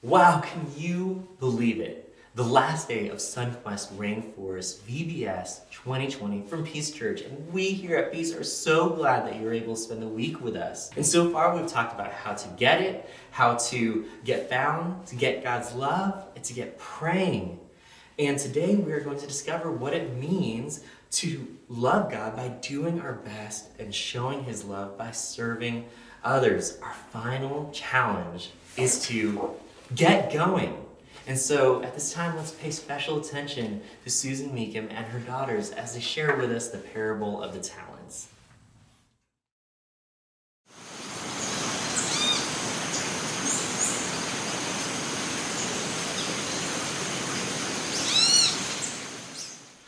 Wow, can you believe it? The last day of SonQuest Rainforest VBS 2020 from Peace Church, and we here at Peace are so glad that you're able to spend the week with us. And so far we've talked about how to get it, how to get found, to get God's love, and to get praying. And today we are going to discover what it means to love God by doing our best and showing His love by serving others. Our final challenge is to get going. And so at this time, let's pay special attention to Susan Meekum and her daughters as they share with us the parable of the talents.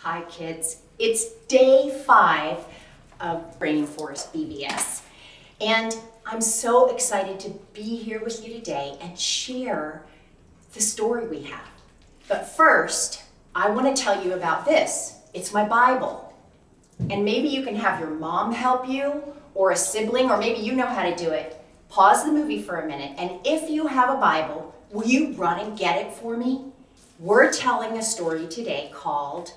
Hi kids, it's day 5 of Rainforest VBS, and I'm so excited to be here with you today and share the story we have. But first, I want to tell you about this. It's my Bible. And maybe you can have your mom help you, or a sibling, or maybe you know how to do it. Pause the movie for a minute, and if you have a Bible, will you run and get it for me? We're telling a story today called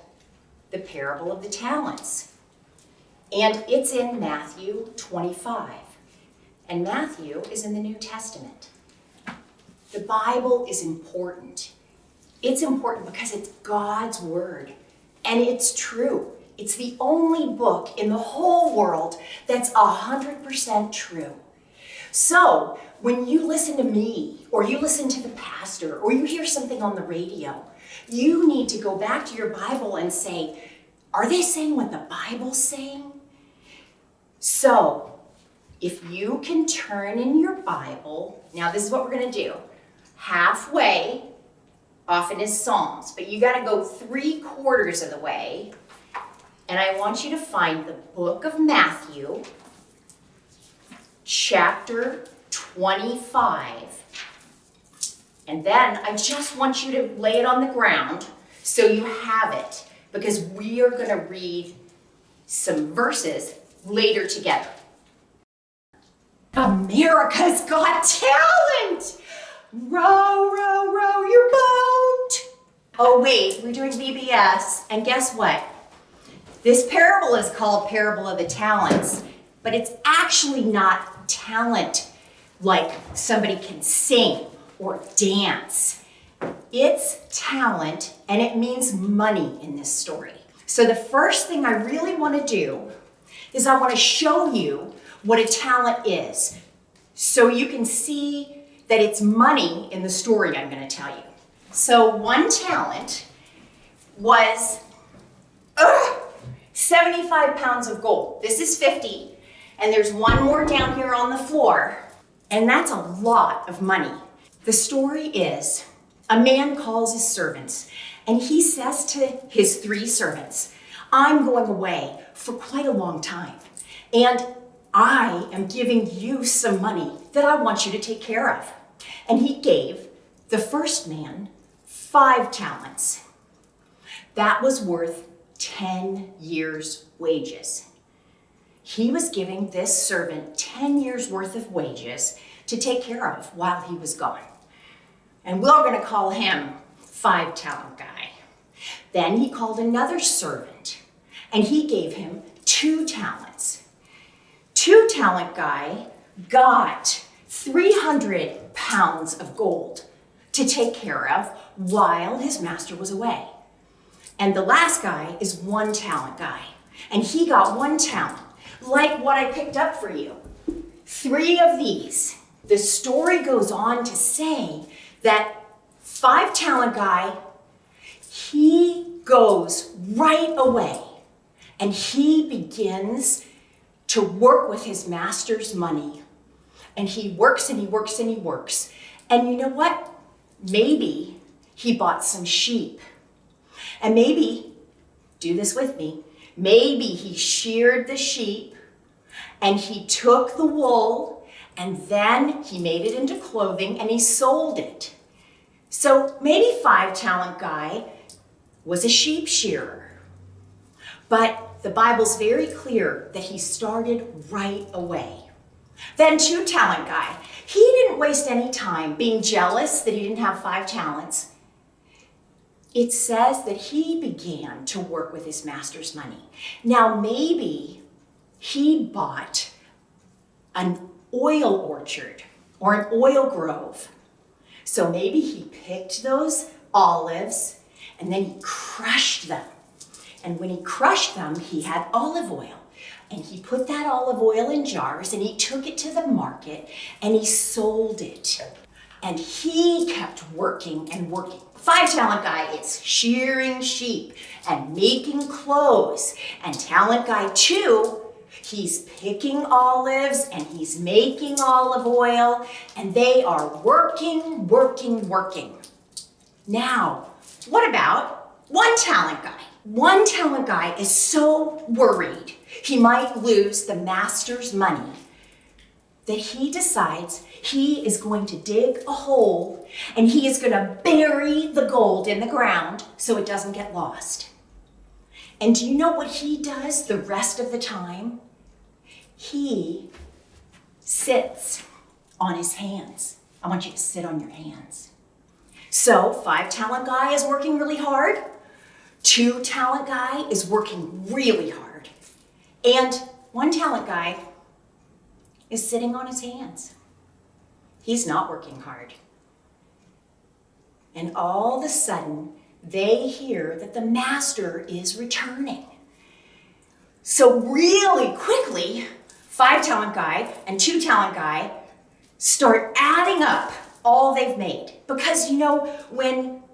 The Parable of the Talents. And it's in Matthew 25. And Matthew is in the New Testament. The Bible is important. It's important because it's God's word, and it's true. It's the only book in the whole world that's 100% true. So when you listen to me, or you listen to the pastor, or you hear something on the radio, you need to go back to your Bible and say, are they saying what the Bible's saying? So if you can turn in your Bible, now this is what we're going to do. Halfway, often is Psalms, but you got to go 3/4 of the way. And I want you to find the book of Matthew, chapter 25. And then I just want you to lay it on the ground so you have it, because we are going to read some verses later together. America's Got Talent! Row, row, row your boat. Oh wait, we're doing VBS, and guess what? This parable is called Parable of the Talents, but it's actually not talent like somebody can sing or dance. It's talent, and it means money in this story. So the first thing I really want to do is I want to show you what a talent is, so you can see that it's money in the story I'm going to tell you. So 1 talent was 75 pounds of gold. This is 50, and there's one more down here on the floor, and that's a lot of money. The story is, a man calls his servants, and he says to his 3 servants, I'm going away for quite a long time, and I am giving you some money that I want you to take care of. And he gave the first man 5 talents. That was worth 10 years' wages. He was giving this servant 10 years' worth of wages to take care of while he was gone. And we're going to call him 5-talent guy. Then he called another servant, and he gave him 2 talents. 2-talent guy got 300 pounds of gold to take care of while his master was away. And the last guy is 1-talent guy, and he got 1 talent, like what I picked up for you. 3 of these. The story goes on to say that 5-talent guy, he goes right away, and he begins to work with his master's money. And he works and he works and he works. And you know what? Maybe he bought some sheep. And maybe, do this with me, maybe he sheared the sheep and he took the wool and then he made it into clothing and he sold it. So maybe 5-talent guy was a sheep shearer. But the Bible's very clear that he started right away. Then 2-talent guy, He didn't waste any time being jealous that he didn't have 5 talents. It says that he began to work with his master's money. Now, maybe he bought an oil orchard or an oil grove. So maybe he picked those olives and then he crushed them. And when he crushed them, he had olive oil. And he put that olive oil in jars and he took it to the market and he sold it. And he kept working and working. 5 talent guy is shearing sheep and making clothes. And talent guy 2, he's picking olives and he's making olive oil. And they are working, working, working. Now, what about 1 talent guy? 1 talent guy is so worried he might lose the master's money that he decides he is going to dig a hole and he is going to bury the gold in the ground so it doesn't get lost. And do you know what he does the rest of the time? He sits on his hands. I want you to sit on your hands. So 5 talent guy is working really hard. 2 talent guy is working really hard. And 1 talent guy is sitting on his hands. He's not working hard. And all of a sudden, they hear that the master is returning. So really quickly, 5 talent guy and 2 talent guy start adding up all they've made. Because you know, when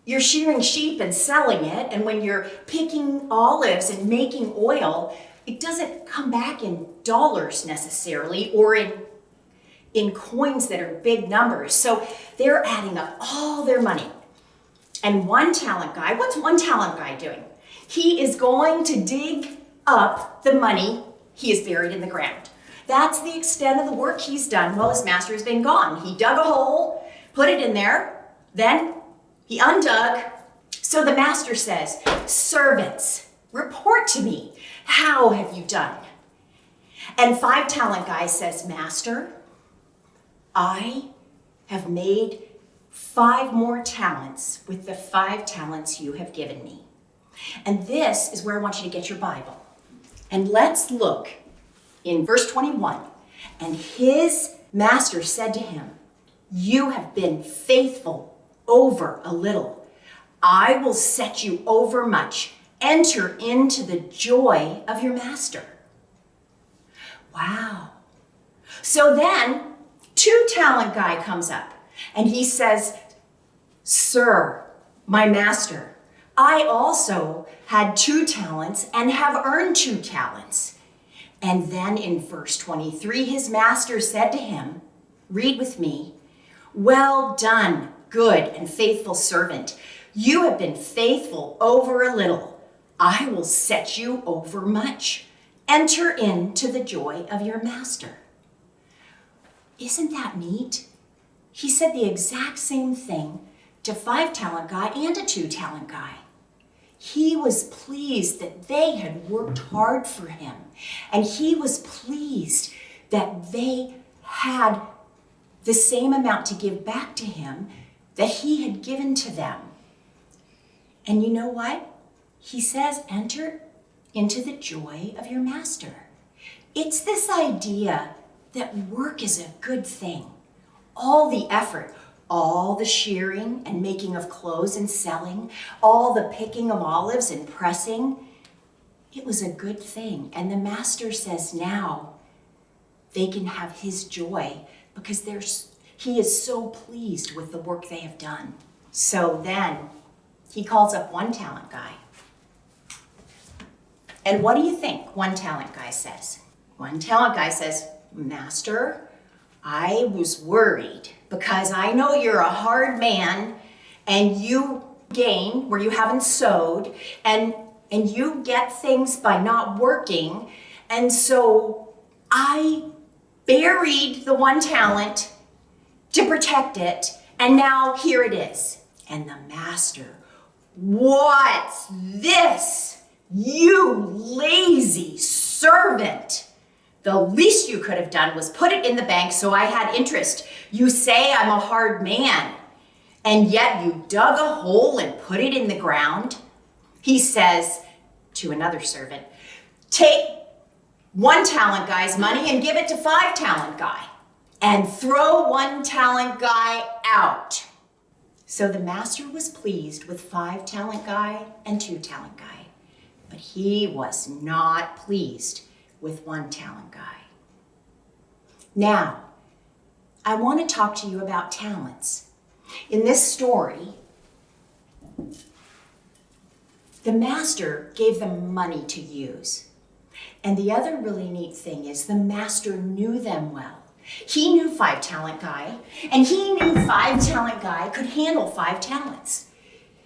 you're shearing sheep and selling it, and when you're picking olives and making oil, it doesn't come back in dollars necessarily or in coins that are big numbers. So they're adding up all their money. And 1 talent guy, what's 1 talent guy doing? He is going to dig up the money he has buried in the ground. That's the extent of the work he's done while his master has been gone. He dug a hole, put it in there, then he undug. So the master says, "Servants, report to me. How have you done?" And 5 talent guy says, "Master, I have made 5 more talents with the 5 talents you have given me." And this is where I want you to get your Bible. And let's look in verse 21. And his master said to him, "You have been faithful over a little. I will set you over much. Enter into the joy of your master." Wow. So then 2 talent guy comes up and he says, "Sir, my master, I also had 2 talents and have earned 2 talents. And then in verse 23, his master said to him, read with me, "Well done, good and faithful servant. You have been faithful over a little. I will set you over much. Enter into the joy of your master." Isn't that neat? He said the exact same thing to 5 talent guy and a 2 talent guy. He was pleased that they had worked hard for him. And he was pleased that they had the same amount to give back to him that he had given to them. And you know what? He says, enter into the joy of your master. It's this idea that work is a good thing. All the effort, all the shearing and making of clothes and selling, all the picking of olives and pressing, it was a good thing. And the master says now they can have his joy because he is so pleased with the work they have done. So then he calls up 1 talent guy. And what do you think 1 talent guy says? 1 talent guy says, "Master, I was worried because I know you're a hard man and you gain where you haven't sowed and you get things by not working. And so I buried the 1 talent to protect it. And now here it is." And the master, "What's this? You lazy servant." The least you could have done was put it in the bank so I had interest. You say I'm a hard man, and yet you dug a hole and put it in the ground. He says to another servant, take 1 talent guy's money and give it to 5 talent guy, and throw 1 talent guy out. So the master was pleased with 5 talent guy and 2 talent guy, but he was not pleased with 1 talent guy. Now, I want to talk to you about talents. In this story, the master gave them money to use. And the other really neat thing is the master knew them well. He knew 5 talent guy, and he knew 5 talent guy could handle 5 talents.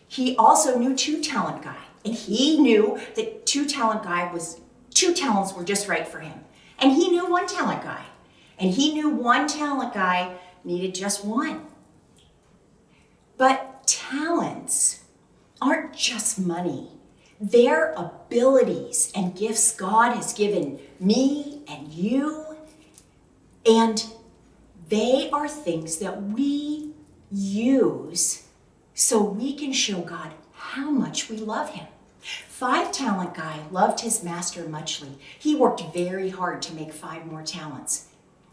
He also knew 2 talent guy, and he knew that 2 talent guy was 2 talents were just right for him. And he knew 1 talent guy, and he knew 1 talent guy needed just 1. But talents aren't just money. They're abilities and gifts God has given me and you, and they are things that we use so we can show God how much we love him. 5 talent guy loved his master muchly. He worked very hard to make 5 more talents.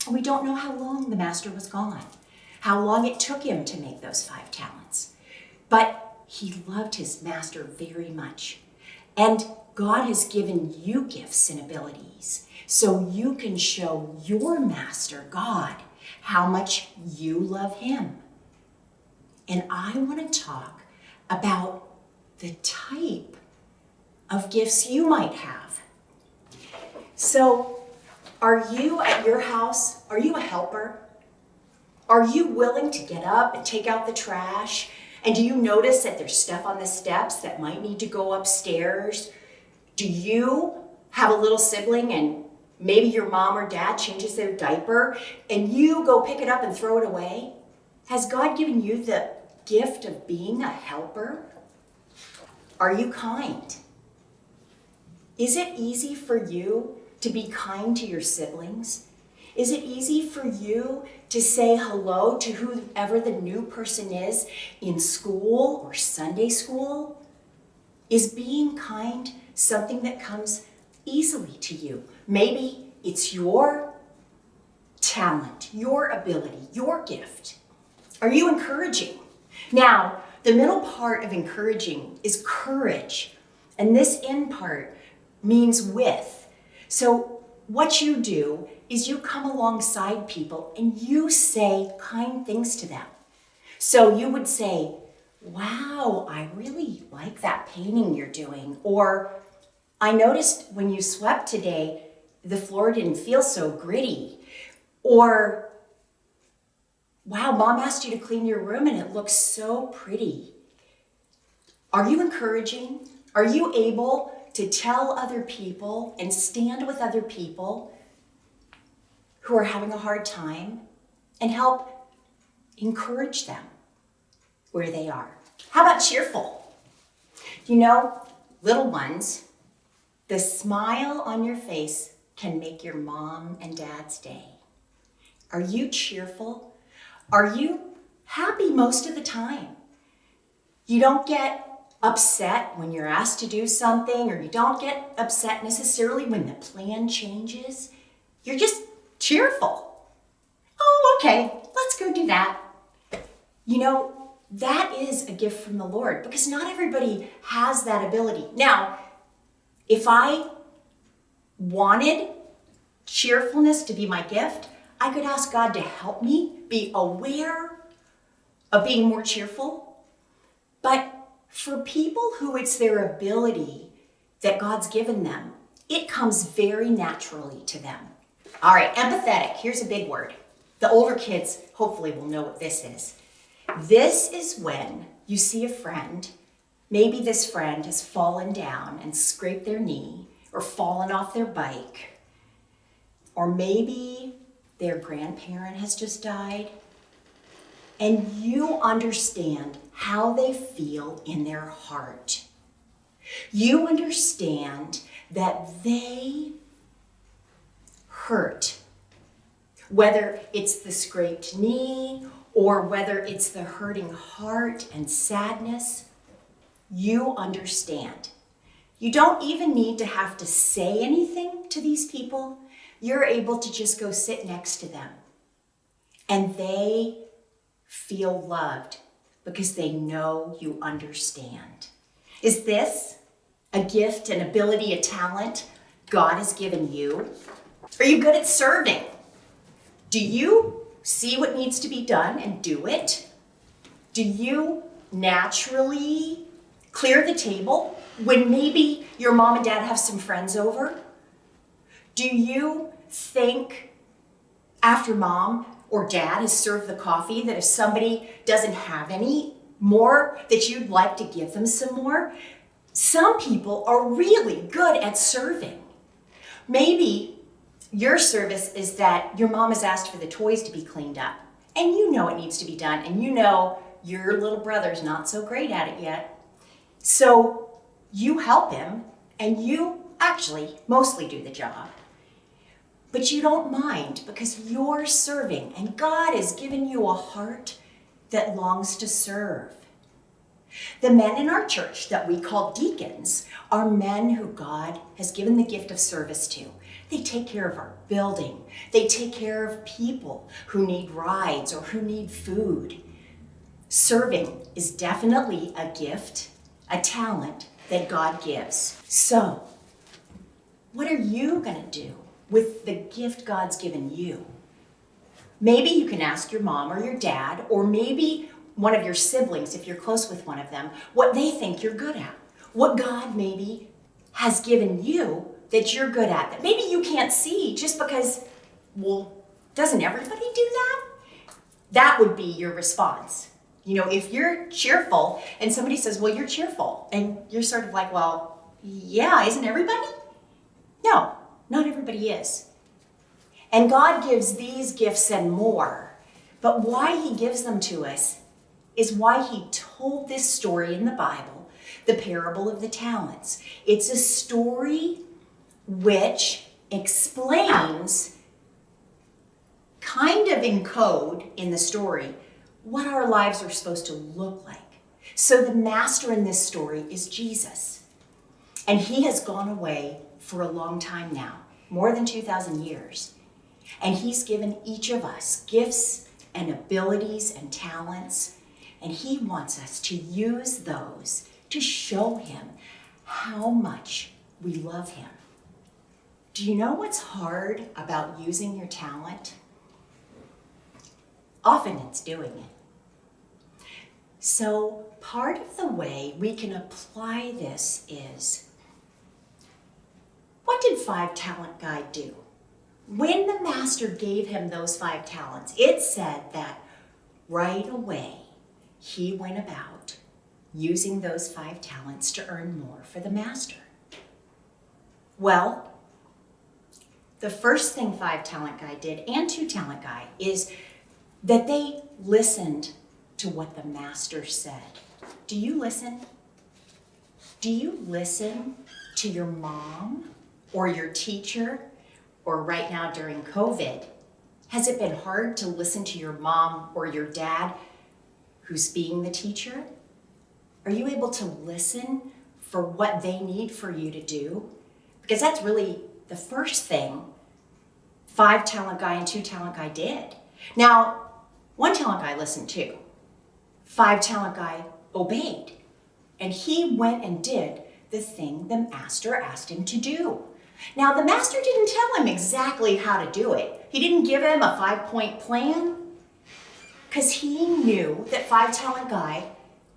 And we don't know how long the master was gone, how long it took him to make those 5 talents. But he loved his master very much. And God has given you gifts and abilities so you can show your master, God, how much you love him. And I want to talk about the type of gifts you might have. So, are you at your house, are you a helper? Are you willing to get up and take out the trash? And do you notice that there's stuff on the steps that might need to go upstairs? Do you have a little sibling and maybe your mom or dad changes their diaper and you go pick it up and throw it away? Has God given you the gift of being a helper? Are you kind? Is it easy for you to be kind to your siblings? Is it easy for you to say hello to whoever the new person is in school or Sunday school? Is being kind something that comes easily to you? Maybe it's your talent, your ability, your gift. Are you encouraging? Now, the middle part of encouraging is courage, and this end part means with. So what you do is you come alongside people and you say kind things to them. So you would say, wow, I really like that painting you're doing. Or I noticed when you swept today, the floor didn't feel so gritty. Or, wow, Mom asked you to clean your room and it looks so pretty. Are you encouraging? Are you able to tell other people and stand with other people who are having a hard time and help encourage them where they are? How about cheerful? You know, little ones, the smile on your face can make your mom and dad's day. Are you cheerful? Are you happy most of the time? You don't get upset when you're asked to do something, or you don't get upset necessarily when the plan changes. You're just cheerful. Oh, okay, let's go do that. You know, that is a gift from the Lord because not everybody has that ability. Now, if I wanted cheerfulness to be my gift, I could ask God to help me be aware of being more cheerful. But for people who it's their ability that God's given them, it comes very naturally to them. All right, empathetic. Here's a big word. The older kids hopefully will know what this is. This is when you see a friend. Maybe this friend has fallen down and scraped their knee or fallen off their bike. Or maybe their grandparent has just died. And you understand how they feel in their heart. You understand that they hurt, whether it's the scraped knee or whether it's the hurting heart and sadness, you understand. You don't even need to have to say anything to these people. You're able to just go sit next to them. And they feel loved because they know you understand. Is this a gift, an ability, a talent God has given you? Are you good at serving? Do you see what needs to be done and do it? Do you naturally clear the table when maybe your mom and dad have some friends over? Do you think after mom or dad has served the coffee that if somebody doesn't have any more, that you'd like to give them some more? Some people are really good at serving. Maybe your service is that your mom has asked for the toys to be cleaned up, and you know it needs to be done, and you know your little brother's not so great at it yet. So you help him, and you actually mostly do the job. But you don't mind because you're serving, and God has given you a heart that longs to serve. The men in our church that we call deacons are men who God has given the gift of service to. They take care of our building. They take care of people who need rides or who need food. Serving is definitely a gift, a talent that God gives. So, what are you going to do with the gift God's given you? Maybe you can ask your mom or your dad, or maybe one of your siblings, if you're close with one of them, what they think you're good at. What God maybe has given you that you're good at, that maybe you can't see just because, well, doesn't everybody do that? That would be your response. You know, if you're cheerful and somebody says, well, you're cheerful, and you're sort of like, well, yeah, isn't everybody? No, not everybody is. And God gives these gifts and more, but why he gives them to us is why he told this story in the Bible, the parable of the talents. It's a story which explains, kind of in code in the story, what our lives are supposed to look like. So the master in this story is Jesus. And he has gone away for a long time now, more than 2,000 years. And he's given each of us gifts and abilities and talents. And he wants us to use those to show him how much we love him. Do you know what's hard about using your talent? Often it's doing it. So part of the way we can apply this is, what did 5 Talent Guy do? When the master gave him those 5 talents, it said that right away he went about using those 5 talents to earn more for the master. Well, the first thing 5 Talent Guy did, and 2 Talent Guy, is that they listened to what the master said. Do you listen? Do you listen to your mom or your teacher? Or right now during COVID, has it been hard to listen to your mom or your dad who's being the teacher? Are you able to listen for what they need for you to do? Because that's really the first thing 5 Talent Guy and 2 Talent Guy did. Now, 1 Talent Guy listened too. 5 Talent Guy obeyed. And he went and did the thing the master asked him to do. Now, the master didn't tell him exactly how to do it. He didn't give him a 5-point plan because he knew that 5 Talent Guy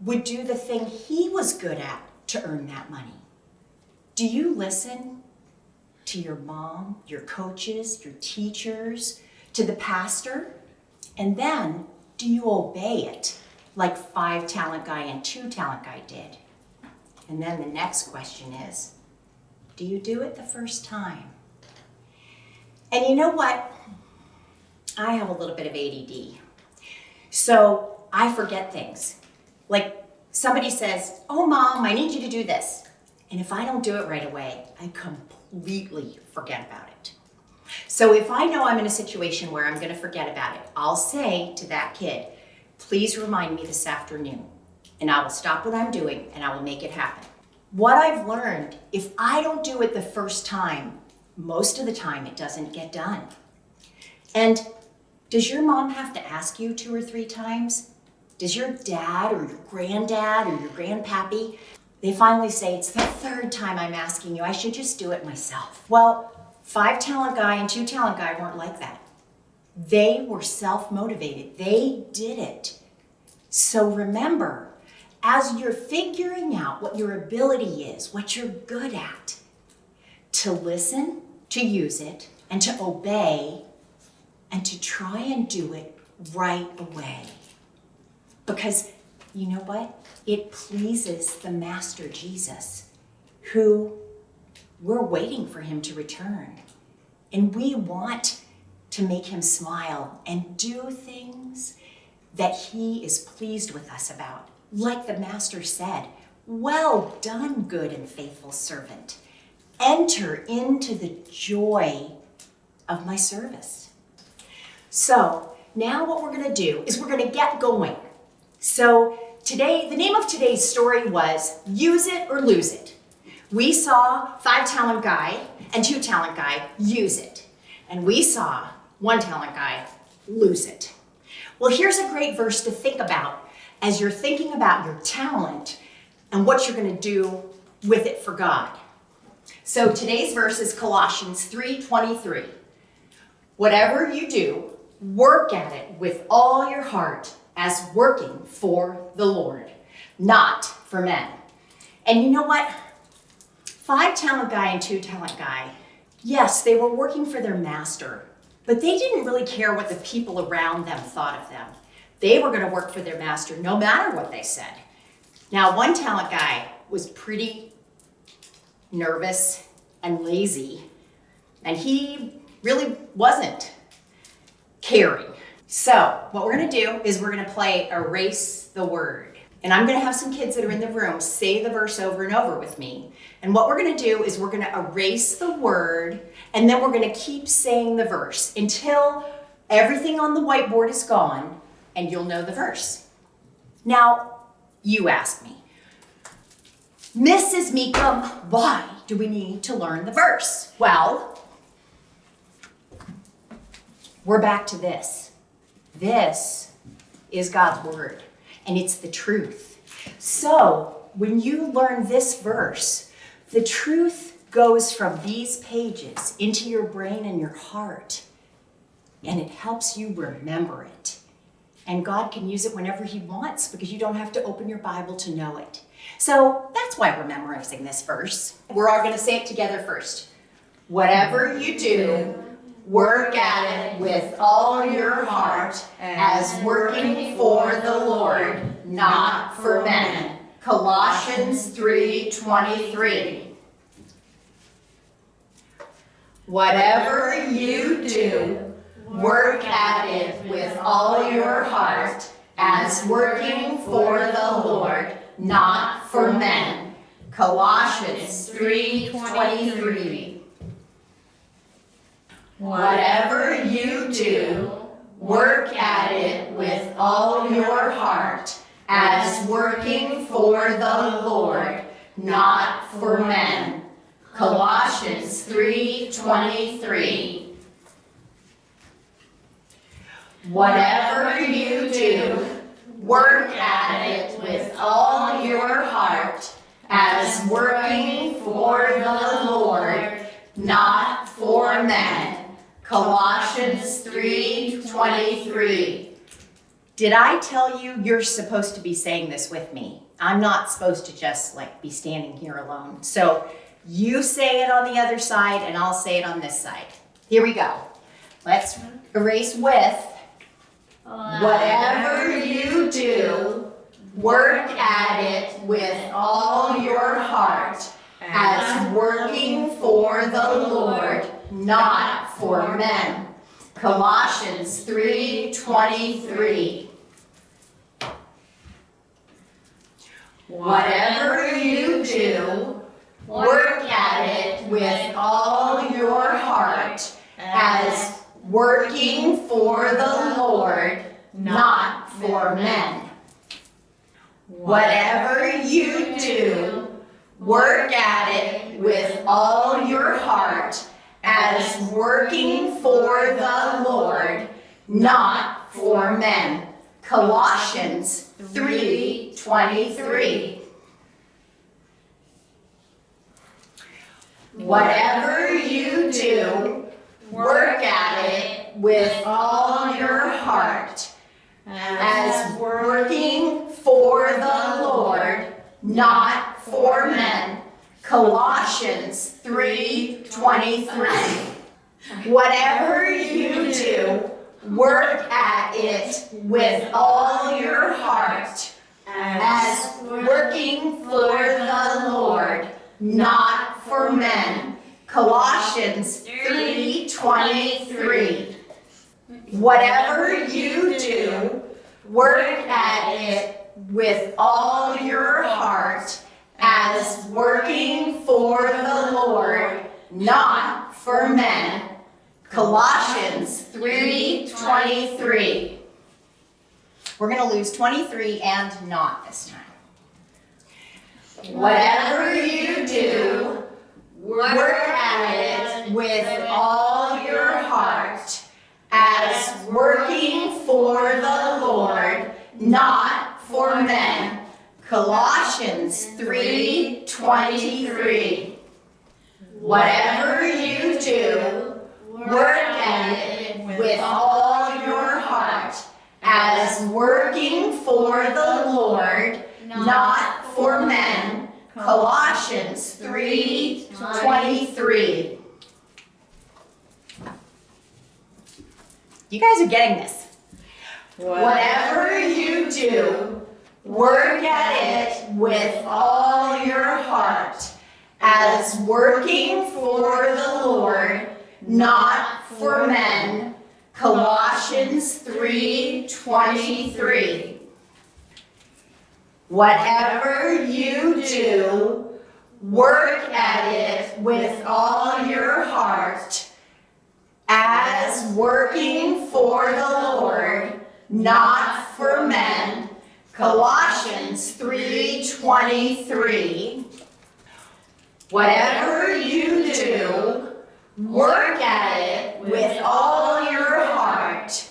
would do the thing he was good at to earn that money. Do you listen to your mom, your coaches, your teachers, to the pastor? And then, do you obey it like 5 Talent Guy and 2 Talent Guy did? And then the next question is, do you do it the first time? And you know what? I have a little bit of ADD. So I forget things. Like somebody says, oh, Mom, I need you to do this. And if I don't do it right away, I completely forget about it. So if I know I'm in a situation where I'm going to forget about it, I'll say to that kid, please remind me this afternoon, and I will stop what I'm doing and I will make it happen. What I've learned, if I don't do it the first time, most of the time it doesn't get done. And does your mom have to ask you 2 or 3 times? Does your dad or your granddad or your grandpappy, they finally say, it's the 3rd time I'm asking you, I should just do it myself. Well, 5 talent guy and 2 talent guy weren't like that. They were self-motivated. They did it. So remember, as you're figuring out what your ability is, what you're good at, to listen, to use it, and to obey, and to try and do it right away. Because you know what? It pleases the Master Jesus, who we're waiting for him to return. And we want to make him smile and do things that he is pleased with us about. Like the Master said, well done, good and faithful servant. Enter into the joy of my service. So now what we're going to do is we're going to get going. So today, the name of today's story was Use It or Lose It. We saw 5 talent guy and 2 talent guy use it. And we saw 1 talent guy lose it. Well, here's a great verse to think about as you're thinking about your talent and what you're going to do with it for God. So today's verse is Colossians 3:23. Whatever you do, work at it with all your heart as working for the Lord, not for men. And you know what? 5 talent guy and 2 talent guy, yes, they were working for their master, but they didn't really care what the people around them thought of them. They were going to work for their master no matter what they said. Now, 1 talent guy was pretty nervous and lazy, and he really wasn't caring. So what we're going to do is we're going to play Erase the Word. And I'm going to have some kids that are in the room say the verse over and over with me. And what we're going to do is we're going to erase the word, and then we're going to keep saying the verse until everything on the whiteboard is gone and you'll know the verse. Now, you ask me, Mrs. Meekum, why do we need to learn the verse? Well, we're back to this. This is God's word, and it's the truth. So when you learn this verse, the truth goes from these pages into your brain and your heart, and it helps you remember it. And God can use it whenever he wants because you don't have to open your Bible to know it. So that's why we're memorizing this verse. We're all going to say it together first. Whatever you do, work at it with all your heart as working for the Lord, not for men. Colossians 3:23. Whatever you do, work at it with all your heart as working for the Lord, not for men. Colossians 3:23. Whatever you do, work at it with all your heart as working for the Lord, not for men. Colossians 3:23. Whatever you do, work at it with all your heart as working for the Lord, not for men. Colossians 3:23. Did I tell you you're supposed to be saying this with me? I'm not supposed to just be standing here alone. So you say it on the other side and I'll say it on this side. Here we go. Let's erase with. Whatever you do, work at it with all your heart as working for the Lord, not for men. Colossians 3:23. Whatever you do, work at it with all your heart as working for the Lord, not for men. Whatever you do, work at it with all your heart, as working for the Lord, not for men. Colossians 3:23. Whatever you do, work at it with all your heart, as working for the Lord, not for men. Colossians 3:23. Whatever you do, work at it with all your heart, as working for the Lord, not for men. Colossians 3:23. Whatever you do, work at it with all your heart, as working for the Lord, not for men. Colossians 3:23. We're going to lose 23 and not this time. Whatever you do, work at it with all your heart, as working for the Lord, not for men. Colossians 3:23. Whatever you do, work at it with all your heart, as working for the Lord, not for men. Colossians 3:23. You guys are getting this. Whatever you do, work at it with all your heart, as working for the Lord, not for men. Colossians 3:23. Whatever you do, work at it with all your heart, as working for the Lord, not for men. Colossians 3:23. Whatever you do, work at it with all your heart,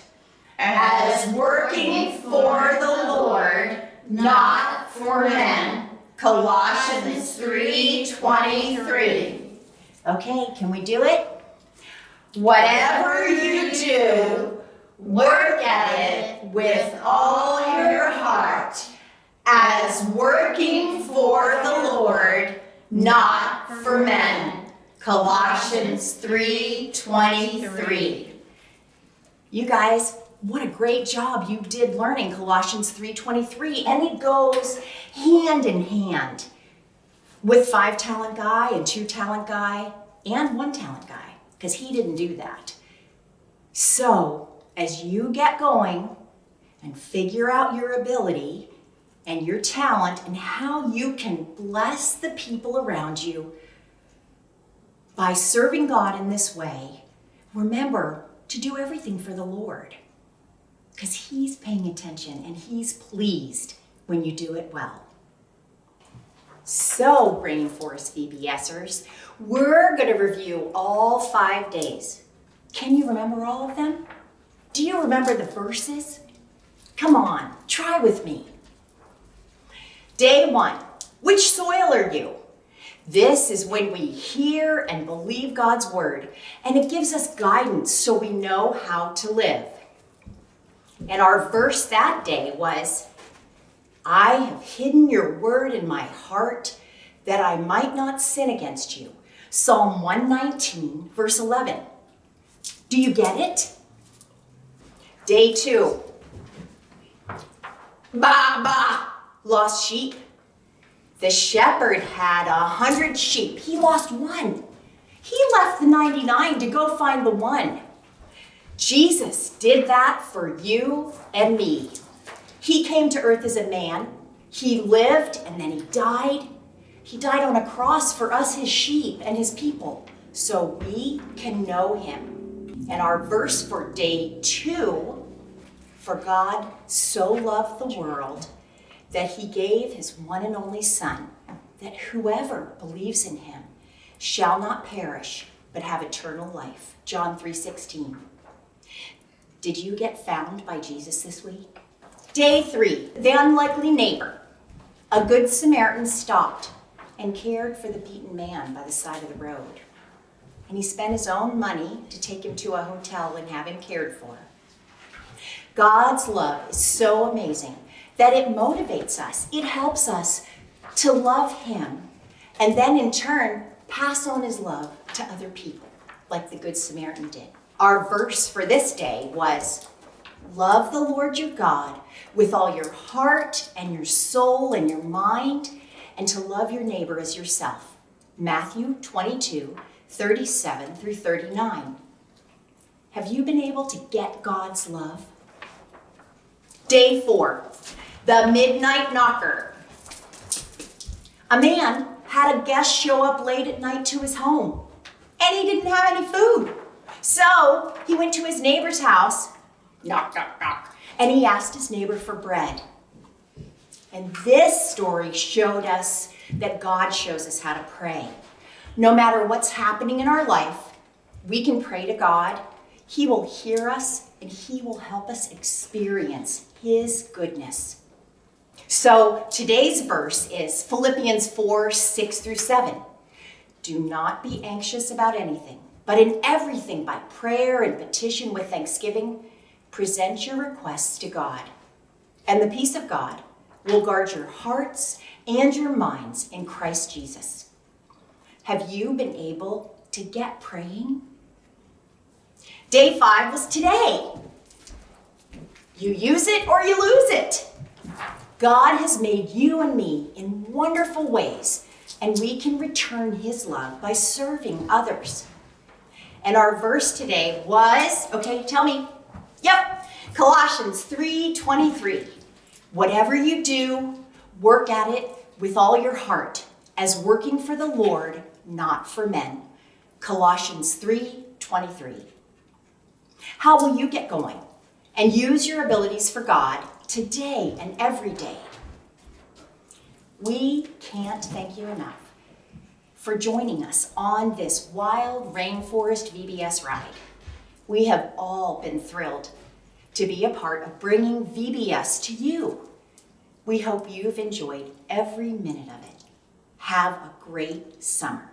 as working for the Lord, not for men. Colossians 3:23. Okay, can we do it? Whatever you do, work at it with all your heart, as working for the Lord, not for men. Colossians 3:23. You guys, what a great job you did learning Colossians 3:23, and it goes hand in hand with 5-talent guy and 2-talent guy and 1-talent guy, because he didn't do that. So, as you get going and figure out your ability and your talent and how you can bless the people around you by serving God in this way, remember to do everything for the Lord, because He's paying attention and He's pleased when you do it well. So, Rainforest VBSers, we're going to review all 5 days. Can you remember all of them? Do you remember the verses? Come on, try with me. Day 1, which soil are you? This is when we hear and believe God's word, and it gives us guidance so we know how to live. And our verse that day was, I have hidden your word in my heart that I might not sin against you. Psalm 119, verse 11. Do you get it? Day 2. Lost sheep. The shepherd had 100 sheep. He lost one. He left the 99 to go find the one. Jesus did that for you and me. He came to earth as a man. He lived and then he died. He died on a cross for us, his sheep and his people, so we can know him. And our verse for day 2, for God so loved the world that he gave his one and only Son, that whoever believes in him shall not perish, but have eternal life. John 3:16. Did you get found by Jesus this week? Day 3, the unlikely neighbor. A good Samaritan stopped and cared for the beaten man by the side of the road. And he spent his own money to take him to a hotel and have him cared for. God's love is so amazing that it motivates us. It helps us to love him and then in turn pass on his love to other people, like the Good Samaritan did. Our verse for this day was, love the Lord your God with all your heart and your soul and your mind, and to love your neighbor as yourself. Matthew 22:37 through 39. Have you been able to get God's love? Day 4, the midnight knocker. A man had a guest show up late at night to his home, and he didn't have any food. So he went to his neighbor's house, knock, knock, knock, and he asked his neighbor for bread. And this story showed us that God shows us how to pray. No matter what's happening in our life, we can pray to God. He will hear us, and he will help us experience his goodness. So today's verse is Philippians 4:6 through 7. Do not be anxious about anything, but in everything by prayer and petition with thanksgiving, present your requests to God. And the peace of God will guard your hearts and your minds in Christ Jesus. Have you been able to get praying? Day 5 was today. You use it or you lose it. God has made you and me in wonderful ways, and we can return his love by serving others. And our verse today was, okay, tell me. Yep, Colossians 3:23. Whatever you do, work at it with all your heart, as working for the Lord, not for men. Colossians 3:23. How will you get going and use your abilities for God today and every day? We can't thank you enough for joining us on this wild rainforest VBS ride. We have all been thrilled to be a part of bringing VBS to you. We hope you've enjoyed every minute of it. Have a great summer.